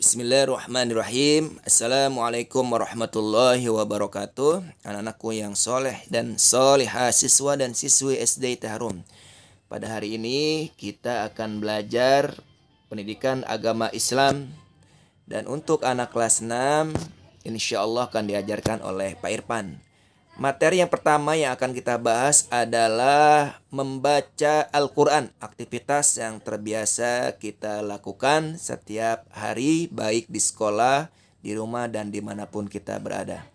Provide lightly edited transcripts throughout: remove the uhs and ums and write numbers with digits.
Bismillahirrahmanirrahim. Assalamualaikum warahmatullahi wabarakatuh. Anak-anakku yang soleh dan solihah, siswa dan siswi SD Taharum. Pada hari ini kita akan belajar pendidikan agama Islam. Dan untuk anak kelas 6, insya Allah akan diajarkan oleh Pak Irfan. Materi yang pertama yang akan kita bahas adalah membaca Al-Quran. Aktivitas yang terbiasa kita lakukan setiap hari, baik di sekolah, di rumah, dan dimanapun kita berada.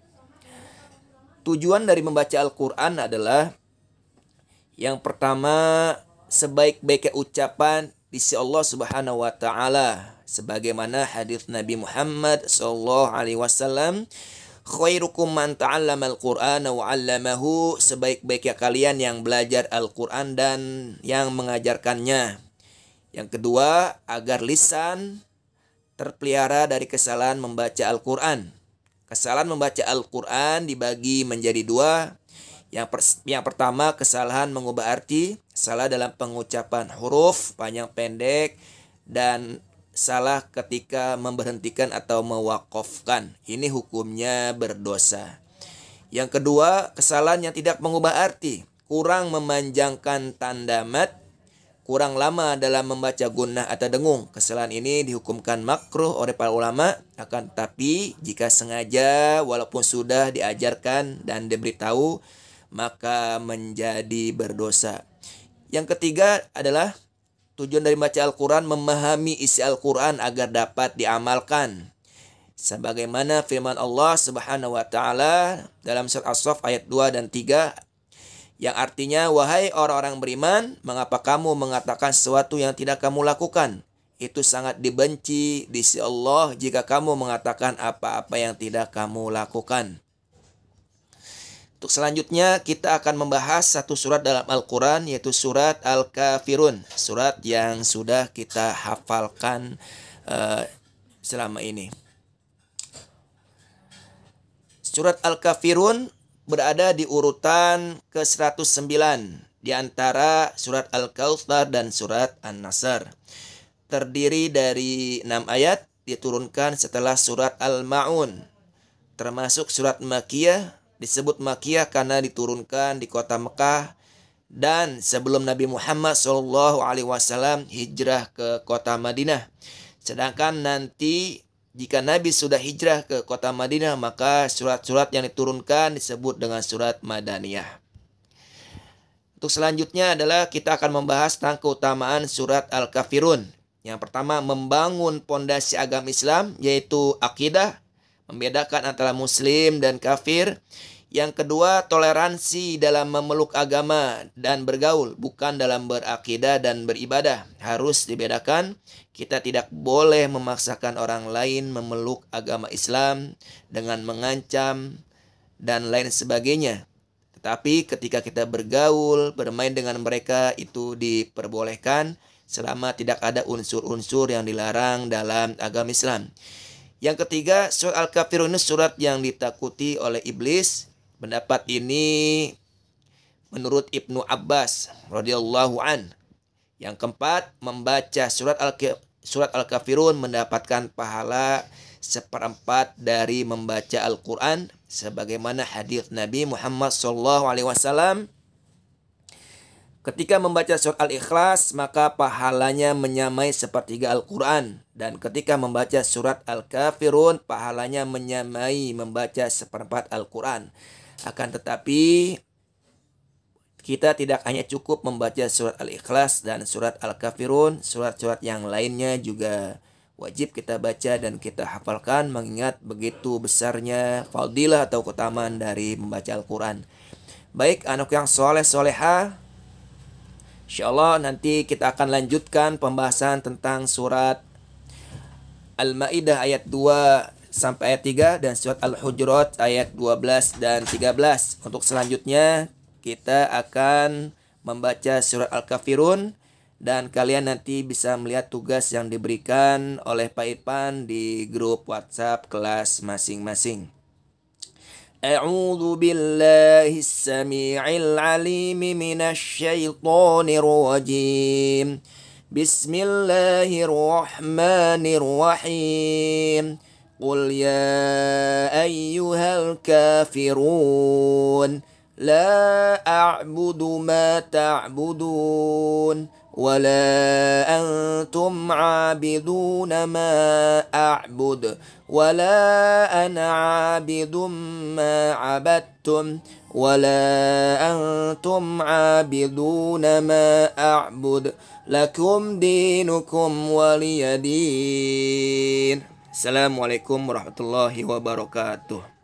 Tujuan dari membaca Al-Quran adalah yang pertama, sebaik-baiknya ucapan di sisi Allah Subhanahu wa Ta'ala, sebagaimana hadis Nabi Muhammad SAW, khairukum man ta'allama al-Qur'ana wa 'allamahu, sebaik-baiknya kalian yang belajar Al-Qur'an dan yang mengajarkannya. Yang kedua, agar lisan terpelihara dari kesalahan membaca Al-Qur'an. Kesalahan membaca Al-Qur'an dibagi menjadi dua. Yang pertama, kesalahan mengubah arti, salah dalam pengucapan huruf panjang pendek, dan salah ketika memberhentikan atau mewakofkan. Ini hukumnya berdosa. Yang kedua, kesalahan yang tidak mengubah arti, kurang memanjangkan tanda mat, kurang lama dalam membaca gunnah atau dengung. Kesalahan ini dihukumkan makruh oleh para ulama, akan tetapi jika sengaja walaupun sudah diajarkan dan diberitahu, maka menjadi berdosa. Yang ketiga adalah tujuan dari membaca Al-Quran, memahami isi Al-Quran agar dapat diamalkan. Sebagaimana firman Allah Subhanahu wa Ta'ala dalam surat As-Saff ayat 2 dan 3, yang artinya, wahai orang-orang beriman, mengapa kamu mengatakan sesuatu yang tidak kamu lakukan? Itu sangat dibenci di sisi Allah jika kamu mengatakan apa-apa yang tidak kamu lakukan. Untuk selanjutnya kita akan membahas satu surat dalam Al-Quran, yaitu surat Al-Kafirun. Surat yang sudah kita hafalkan selama ini. Surat Al-Kafirun berada di urutan ke-109 di antara surat Al-Kautsar dan surat An-Nasr. Terdiri dari 6 ayat, diturunkan setelah surat Al-Ma'un. Termasuk surat Makkiyah. Disebut Makkiyah karena diturunkan di kota Mekah dan sebelum Nabi Muhammad SAW hijrah ke kota Madinah. Sedangkan nanti jika Nabi sudah hijrah ke kota Madinah, maka surat-surat yang diturunkan disebut dengan surat Madaniyah. Untuk selanjutnya adalah kita akan membahas tentang keutamaan surat Al-Kafirun. Yang pertama, membangun pondasi agama Islam, yaitu akidah, membedakan antara muslim dan kafir. Yang kedua, toleransi dalam memeluk agama dan bergaul, bukan dalam berakidah dan beribadah. Harus dibedakan. Kita tidak boleh memaksakan orang lain memeluk agama Islam dengan mengancam dan lain sebagainya. Tetapi ketika kita bergaul, bermain dengan mereka, itu diperbolehkan selama tidak ada unsur-unsur yang dilarang dalam agama Islam. Yang ketiga, surat Al-Kafirun ini surat yang ditakuti oleh iblis. Pendapat ini menurut Ibnu Abbas radhiyallahu an. Yang keempat, membaca surat Al-Kafirun mendapatkan pahala 1/4 dari membaca Al-Quran, sebagaimana hadis Nabi Muhammad SAW. Ketika membaca surat Al-Ikhlas, maka pahalanya menyamai 1/3 Al-Quran. Dan ketika membaca surat Al-Kafirun, pahalanya menyamai membaca 1/4 Al-Quran. Akan tetapi, kita tidak hanya cukup membaca surat Al-Ikhlas dan surat Al-Kafirun, surat-surat yang lainnya juga wajib kita baca dan kita hafalkan, mengingat begitu besarnya fadilah atau keutamaan dari membaca Al-Quran. Baik, anak yang soleh soleha, insyaallah nanti kita akan lanjutkan pembahasan tentang surat Al-Ma'idah ayat 2 sampai ayat 3 dan surat Al-Hujurat ayat 12 dan 13. Untuk selanjutnya kita akan membaca surat Al-Kafirun dan kalian nanti bisa melihat tugas yang diberikan oleh Pak Irfan di grup WhatsApp kelas masing-masing. A'udzu billahi samii'il 'aliim minasy syaithaanir rajiim. Bismillahirrahmanirrahim. Qul ya ayyuhal kafirun la a'budu ma ta'budun wala antum 'abiduna ma a'bud wala ana 'abidum ma 'abadtum wala antum 'abiduna ma a'bud lakum dinukum waliyadin. Assalamualaikum warahmatullahi wabarakatuh.